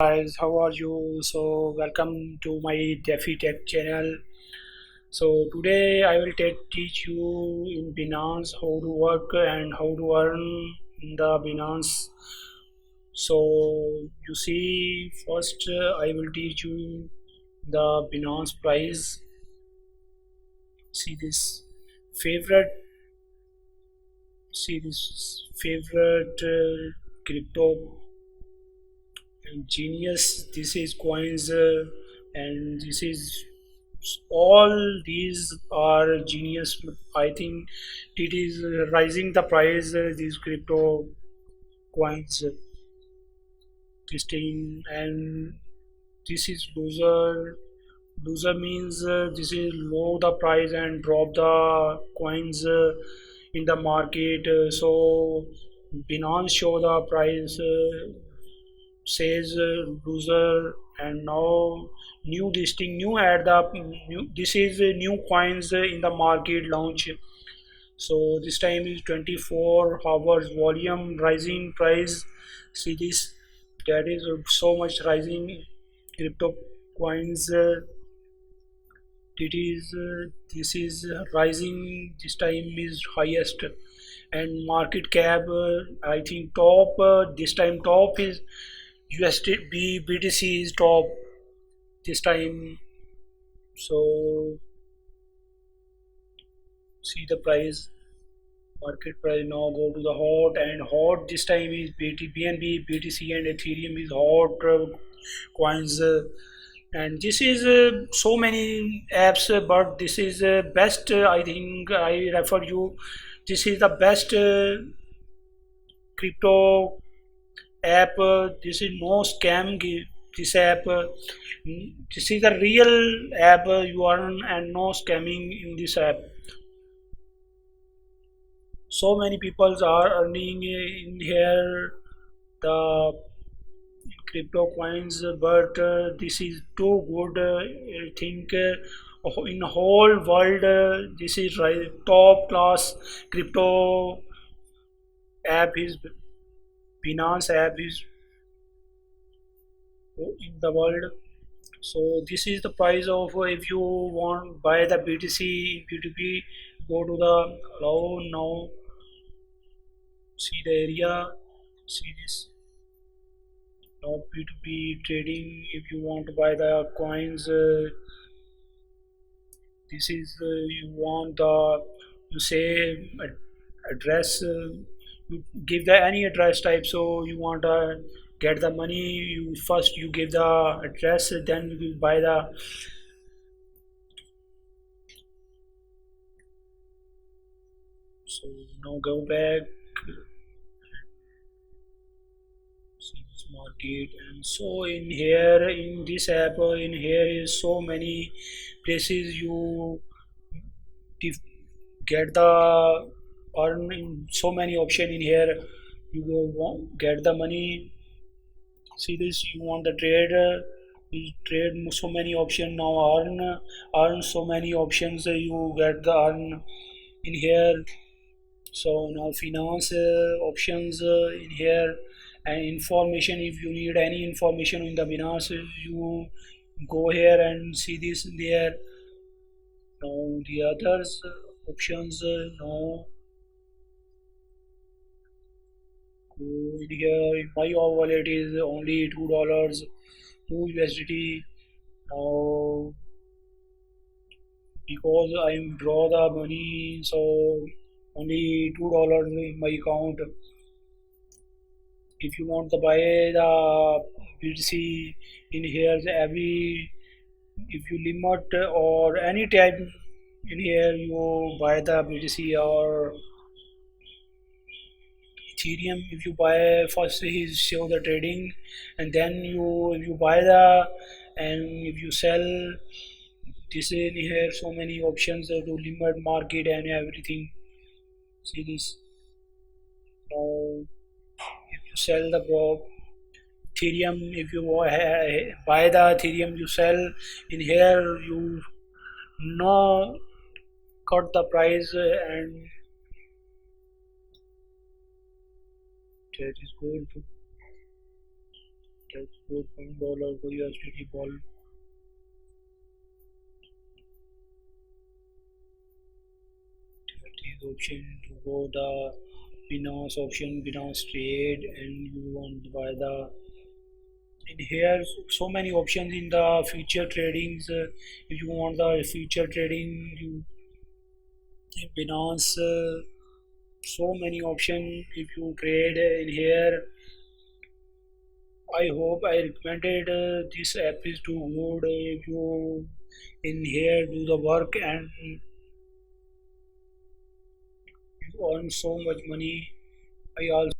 Guys, how are you? So welcome to my Defi Tech channel. So today I will teach you in Binance how to work and how to earn in the Binance. So you see, first I will teach you the Binance price. See this favorite. See this favorite crypto genius. This is coins and this is all these are genius. I think it is rising the price these crypto coins this time, and this is loser means this is low the price and drop the coins in the market, so Binance show the price says loser, and now new listing new add the new, this is new coins in the market launch. So this time is 24 hours volume rising price. See this, that is so much rising crypto coins. It is this is rising, this time is highest, and market cap I think top this time top is USD BTC is top this time. So see the price, market price now go to the hot, and hot this time is BNB, BTC and Ethereum is hot coins, and this is so many apps, but this is best, I think I refer you, this is the best crypto app. This is no scam. This app, this is the real app you earn and no scamming in this app. So many people are earning in here the crypto coins, but this is too good. I think in whole world this is right top class crypto app is Binance app is in the world. So this is the price of if you want buy the BTC P2P, go to the allow now, see the area, see this now P2P trading. If you want to buy the coins, this is you want the, you say address, you give the any address type. So you want to get the money, you first you give the address, then you buy the. So now go back, see this market, and so in here in this app, in here is so many places you get the earn in so many option in here. You get the money. See this, you want the trade. You trade so many option now. Earn so many options. You get the earn in here. So now finance options in here, and information. If you need any information in the finance, you go here and see this there. Now the others options now go in here. In my wallet is only $2, 2 USDT. Now because I draw the money, so only $2 in my account. If you want to buy the BTC in here, every if you limit or any type in here, you buy the BTC or Ethereum. If you buy first, he show the trading, and then you buy the, and if you sell, this in here so many options to limit market and everything. See this now. If you sell the Ethereum, if you buy the Ethereum, you sell in here, you know cut the price, and that is going to That's good ball or USDT ball. These option to go the Binance option, Binance trade, and you want to buy the in here so many options in the future tradings. If you want the future trading, you in Binance. So many options if you trade in here. I hope I recommended this app is too good. If you in here do the work and you earn so much money. I also